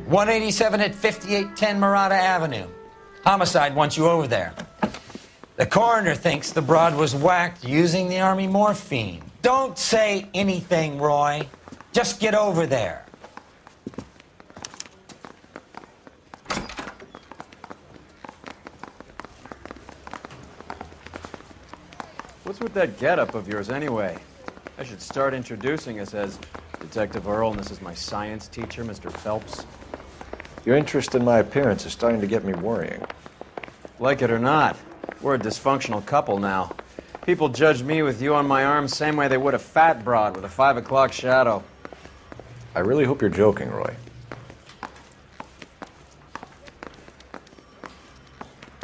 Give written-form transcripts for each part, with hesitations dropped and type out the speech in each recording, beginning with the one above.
187 at 5810 Murata Avenue. Homicide wants you over there. The coroner thinks the broad was whacked using the Army morphine. Don't say anything, Roy. Just get over there. What's with that getup of yours anyway? I should start introducing us as Detective Earl, and this is my science teacher, Mr. Phelps. Your interest in my appearance is starting to get me worrying. Like it or not, we're a dysfunctional couple now. People judge me with you on my arm same way they would a fat broad with a 5 o'clock shadow. I really hope you're joking, Roy.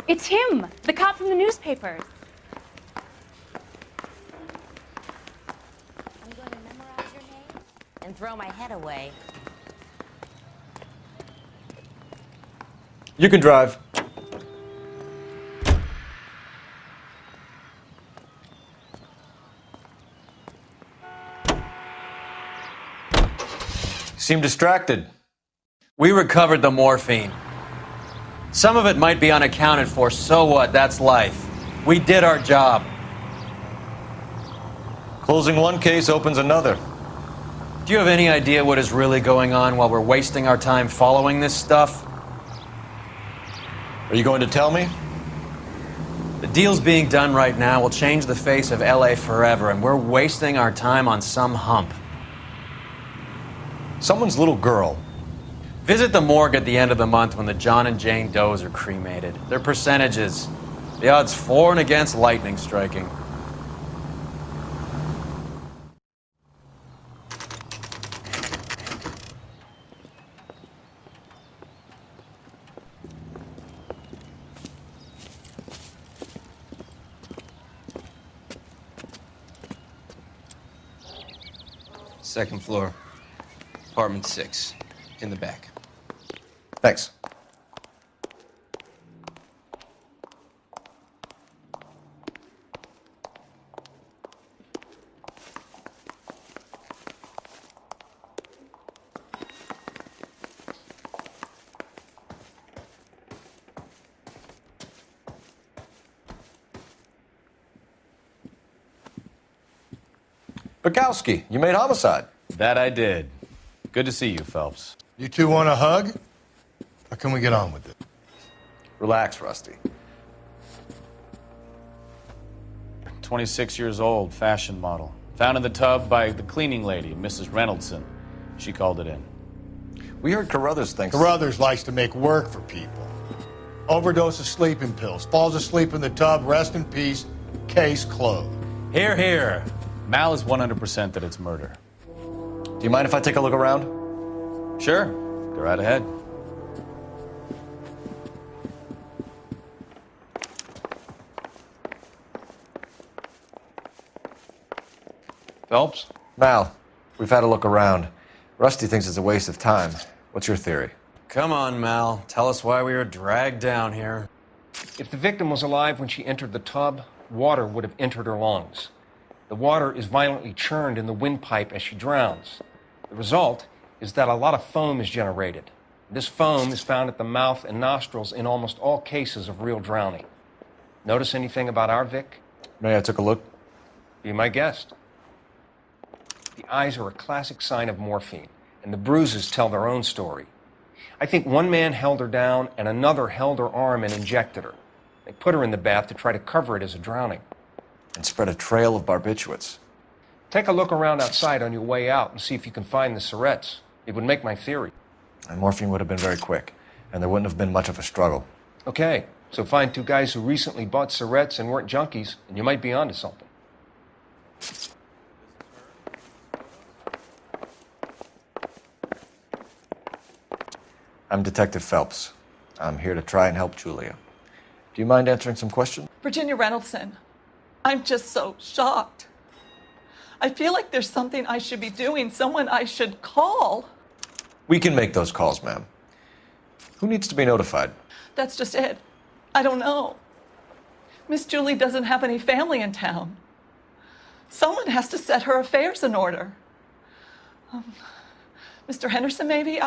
It's him, the cop from the newspapers. I'm going to memorize your name and throw my head away. You can drive. Seem distracted. We recovered the morphine. Some of it might be unaccounted for, so what? That's life. We did our job. Closing one case opens another. Do you have any idea what is really going on while we're wasting our time following this stuff? Are you going to tell me? The deals being done right now will change the face of LA forever, and we're wasting our time on some hump. Someone's little girl. Visit the morgue at the end of the month when the John and Jane Does are cremated. Their percentages. The odds for and against lightning striking. Second floor, apartment 6, in the back. Thanks. Bukowski, you made homicide. That I did. Good to see you, Phelps. You two want a hug? Or can we get on with it? Relax, Rusty. 26 years old, fashion model. Found in the tub by the cleaning lady, Mrs. Reynoldson. She called it in. We heard Carruthers thinks... Carruthers likes to make work for people. Overdose of sleeping pills. Falls asleep in the tub. Rest in peace. Case closed. Here, here. Mal is 100% that it's murder. Do you mind if I take a look around? Sure. Go right ahead. Phelps? Mal, we've had a look around. Rusty thinks it's a waste of time. What's your theory? Come on, Mal. Tell us why we were dragged down here. If the victim was alive when she entered the tub, water would have entered her lungs. The water is violently churned in the windpipe as she drowns. The result is that a lot of foam is generated. This foam is found at the mouth and nostrils in almost all cases of real drowning. Notice anything about our Vic? May I took a look? Be my guest. The eyes are a classic sign of morphine, and the bruises tell their own story. I think one man held her down and another held her arm and injected her. They put her in the bath to try to cover it as a drowning. And spread a trail of barbiturates. Take a look around outside on your way out and see if you can find the syrettes. It would make my theory. And morphine would have been very quick, and there wouldn't have been much of a struggle. Okay, so find two guys who recently bought syrettes and weren't junkies, and you might be onto something. I'm Detective Phelps. I'm here to try and help Julia. Do you mind answering some questions? Virginia Reynoldson, I'm just so shocked. I feel like there's something I should be doing, someone I should call. We can make those calls, ma'am. Who needs to be notified? That's just it. I don't know. Miss Julie doesn't have any family in town. Someone has to set her affairs in order. Mr. Henderson, maybe?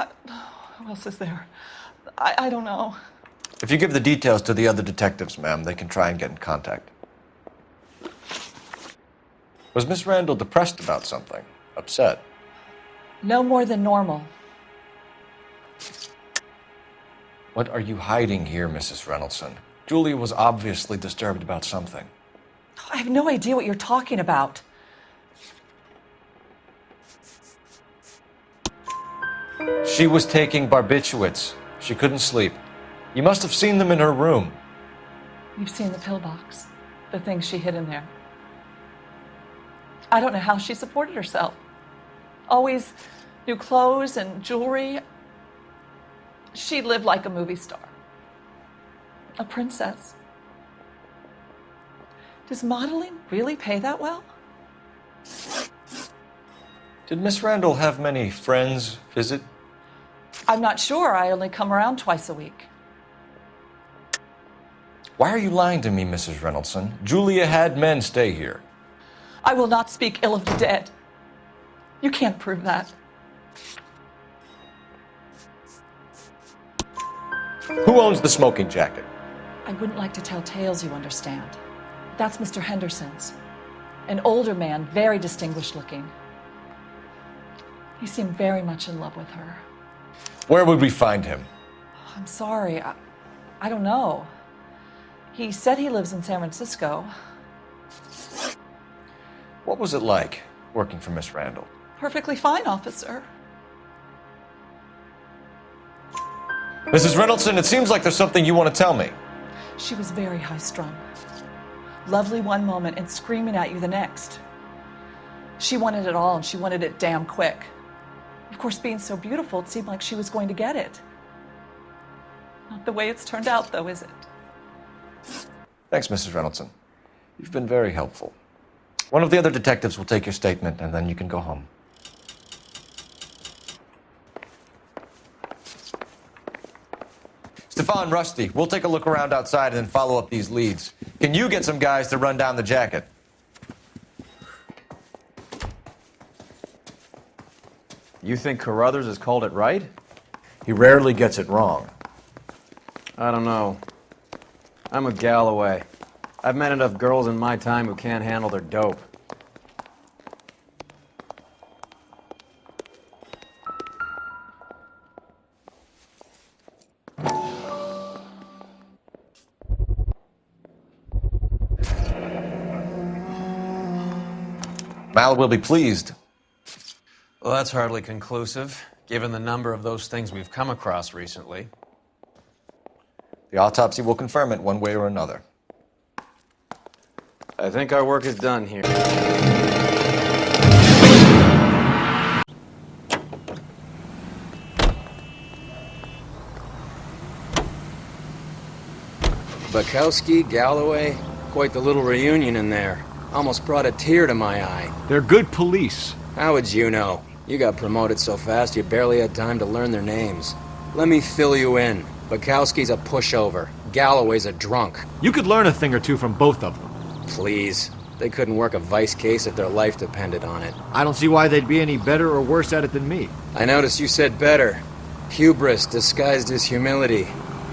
Who else is there? I don't know. If you give the details to the other detectives, ma'am, they can try and get in contact. Was Miss Randall depressed about something? Upset? No more than normal. What are you hiding here, Mrs. Reynoldson? Julia was obviously disturbed about something. I have no idea what you're talking about. She was taking barbiturates. She couldn't sleep. You must have seen them in her room. You've seen the pillbox, the things she hid in there. I don't know how she supported herself. Always new clothes and jewelry. She lived like a movie star. A princess. Does modeling really pay that well? Did Miss Randall have many friends visit? I'm not sure. I only come around twice a week. Why are you lying to me, Mrs. Reynoldson? Julia had men stay here. I will not speak ill of the dead. You can't prove that. Who owns the smoking jacket? I wouldn't like to tell tales, you understand. That's Mr. Henderson's. An older man, very distinguished looking. He seemed very much in love with her. Where would we find him? I'm sorry. I don't know. He said he lives in San Francisco. What was it like working for Miss Randall? Perfectly fine, officer. Mrs. Reynoldson, it seems like there's something you want to tell me. She was very high-strung. Lovely one moment and screaming at you the next. She wanted it all, and she wanted it damn quick. Of course, being so beautiful, it seemed like she was going to get it. Not the way it's turned out, though, is it? Thanks, Mrs. Reynoldson. You've been very helpful. One of the other detectives will take your statement, and then you can go home. Stefan, Rusty, we'll take a look around outside and then follow up these leads. Can you get some guys to run down the jacket? You think Carruthers has called it right? He rarely gets it wrong. I don't know. I'm with Galloway. I've met enough girls in my time who can't handle their dope. Mal will be pleased. Well, that's hardly conclusive, given the number of those things we've come across recently. The autopsy will confirm it one way or another. I think our work is done here. Bukowski, Galloway, quite the little reunion in there. Almost brought a tear to my eye. They're good police. How would you know? You got promoted so fast you barely had time to learn their names. Let me fill you in. Bukowski's a pushover. Galloway's a drunk. You could learn a thing or two from both of them. Please. They couldn't work a vice case if their life depended on it. I don't see why they'd be any better or worse at it than me. I noticed you said better. Hubris disguised as humility.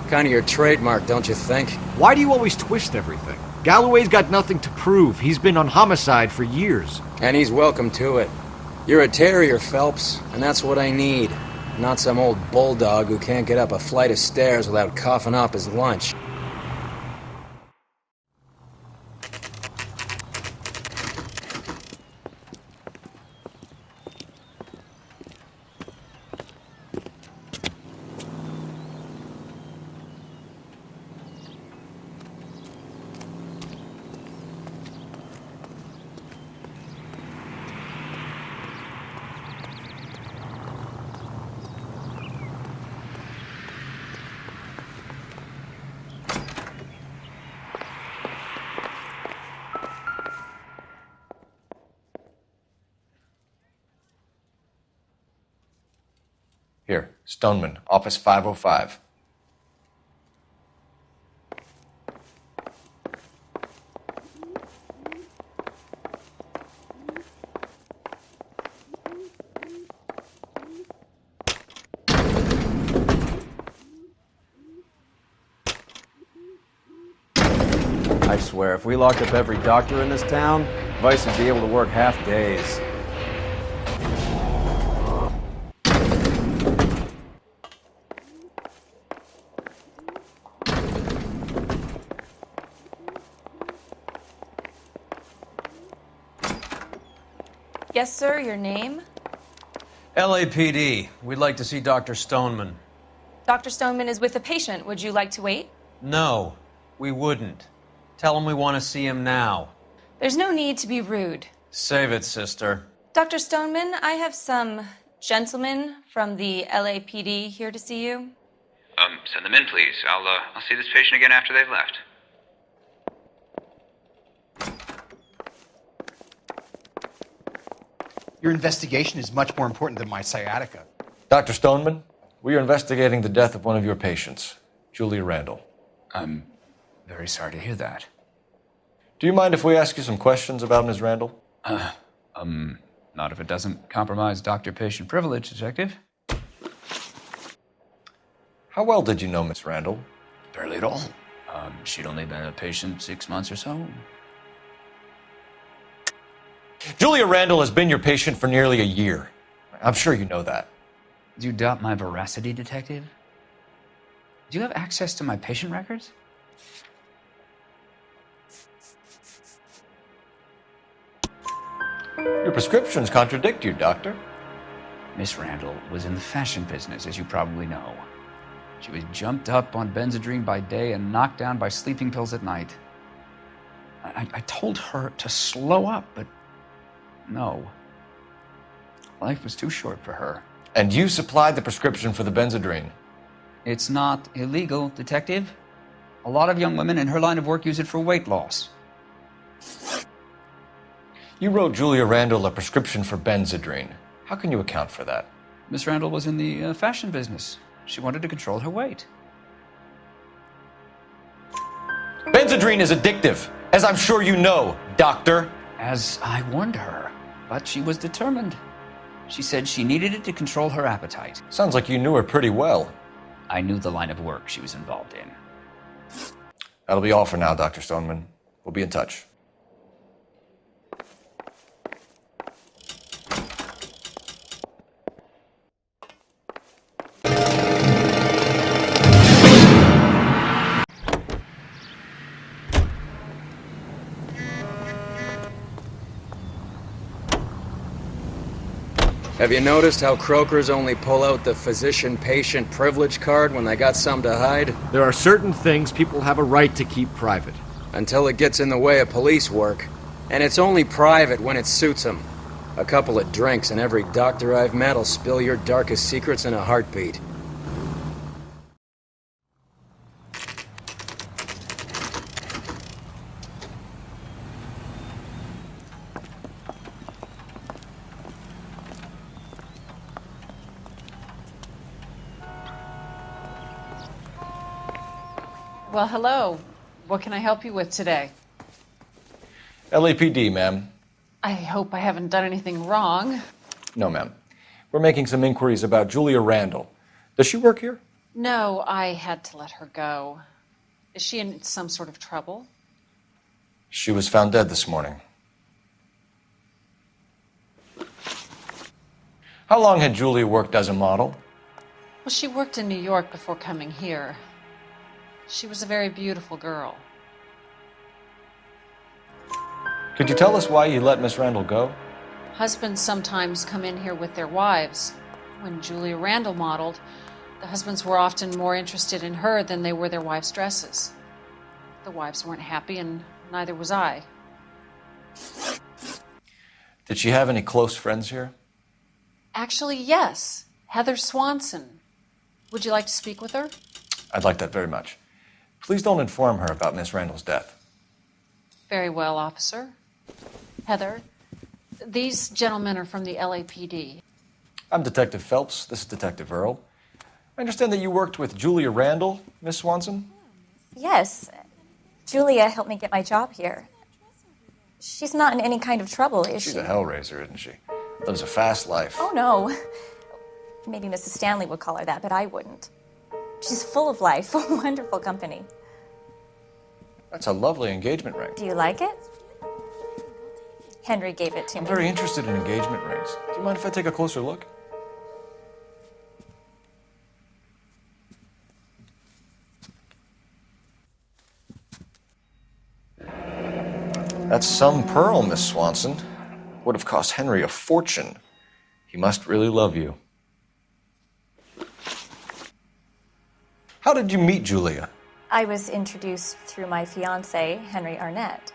Kind of your trademark, don't you think? Why do you always twist everything? Galloway's got nothing to prove. He's been on homicide for years. And he's welcome to it. You're a terrier, Phelps, and that's what I need. Not some old bulldog who can't get up a flight of stairs without coughing up his lunch. Here, Stoneman, office 505. I swear, if we locked up every doctor in this town, Vice would be able to work half days. Yes, sir, your name? LAPD. We'd like to see Dr. Stoneman. Dr. Stoneman is with a patient. Would you like to wait? No, we wouldn't. Tell him we want to see him now. There's no need to be rude. Save it, sister. Dr. Stoneman, I have some gentlemen from the LAPD here to see you. Send them in, please. I'll see this patient again after they've left. Your investigation is much more important than my sciatica. Dr. Stoneman, we are investigating the death of one of your patients, Julia Randall. I'm very sorry to hear that. Do you mind if we ask you some questions about Ms. Randall? Not if it doesn't compromise doctor-patient privilege, Detective. How well did you know Ms. Randall? Barely at all. She'd only been a patient 6 months or so. Julia Randall has been your patient for nearly a year. I'm sure you know that. Do you doubt my veracity, Detective? Do you have access to my patient records? Your prescriptions contradict you, Doctor. Miss Randall was in the fashion business, as you probably know. She was jumped up on Benzedrine by day and knocked down by sleeping pills at night. I told her to slow up, but no. Life was too short for her. And you supplied the prescription for the Benzedrine. It's not illegal, Detective. A lot of young women in her line of work use it for weight loss. You wrote Julia Randall a prescription for Benzedrine. How can you account for that? Miss Randall was in the fashion business. She wanted to control her weight. Benzedrine is addictive, as I'm sure you know, Doctor. As I warned her, but she was determined. She said she needed it to control her appetite. Sounds like you knew her pretty well. I knew the line of work she was involved in. That'll be all for now, Dr. Stoneman. We'll be in touch. Have you noticed how Croakers only pull out the physician-patient privilege card when they got something to hide? There are certain things people have a right to keep private. Until it gets in the way of police work. And it's only private when it suits them. A couple of drinks and every doctor I've met will spill your darkest secrets in a heartbeat. Well, hello. What can I help you with today? LAPD, ma'am. I hope I haven't done anything wrong. No, ma'am. We're making some inquiries about Julia Randall. Does she work here? No, I had to let her go. Is she in some sort of trouble? She was found dead this morning. How long had Julia worked as a model? Well, she worked in New York before coming here. She was a very beautiful girl. Could you tell us why you let Miss Randall go? Husbands sometimes come in here with their wives. When Julia Randall modeled, the husbands were often more interested in her than they were their wives' dresses. The wives weren't happy, and neither was I. Did she have any close friends here? Actually, yes. Heather Swanson. Would you like to speak with her? I'd like that very much. Please don't inform her about Miss Randall's death. Very well, officer. Heather, these gentlemen are from the LAPD. I'm Detective Phelps. This is Detective Earl. I understand that you worked with Julia Randall, Miss Swanson? Yes. Julia helped me get my job here. She's not in any kind of trouble, is she? She's a hellraiser, isn't she? Lives a fast life. Oh, no. Maybe Mrs. Stanley would call her that, but I wouldn't. She's full of life, wonderful company. That's a lovely engagement ring. Do you like it? Henry gave it to I'm me. very interested in engagement rings. Do you mind if I take a closer look? That's some pearl, Miss Swanson. Would have cost Henry a fortune. He must really love you. How did you meet Julia? I was introduced through my fiancé, Henry Arnett.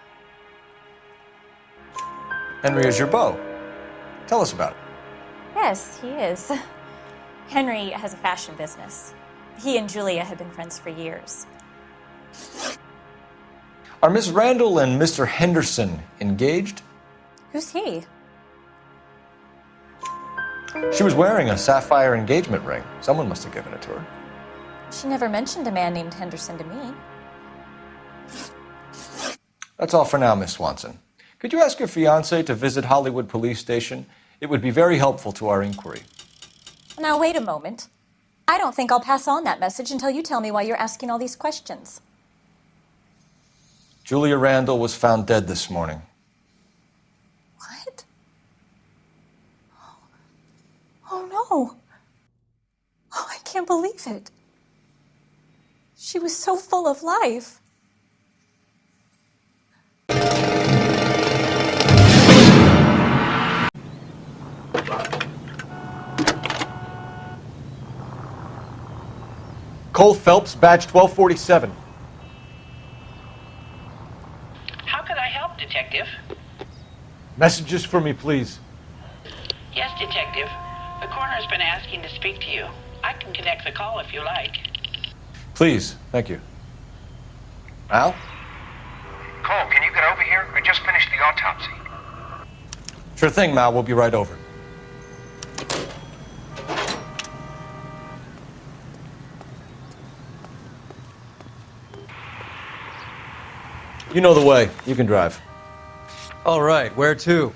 Henry is your beau. Tell us about it. Yes, he is. Henry has a fashion business. He and Julia have been friends for years. Are Miss Randall and Mr. Henderson engaged? Who's he? She was wearing a sapphire engagement ring. Someone must have given it to her. She never mentioned a man named Henderson to me. That's all for now, Miss Swanson. Could you ask your fiancé to visit Hollywood Police Station? It would be very helpful to our inquiry. Now, wait a moment. I don't think I'll pass on that message until you tell me why you're asking all these questions. Julia Randall was found dead this morning. What? Oh, no. Oh, I can't believe it. She was so full of life. Cole Phelps, badge 1247. How can I help, Detective? Messages for me, please. Yes, Detective. The coroner's been asking to speak to you. I can connect the call if you like. Please, thank you. Al? Cole, can you get over here? I just finished the autopsy. Sure thing, Mal. We'll be right over. You know the way. You can drive. All right, where to?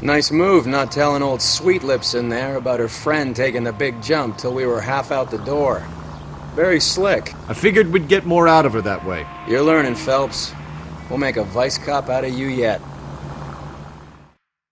Nice move not telling old Sweet Lips in there about her friend taking the big jump till we were half out the door. Very slick. I figured we'd get more out of her that way. You're learning, Phelps. We'll make a vice cop out of you yet.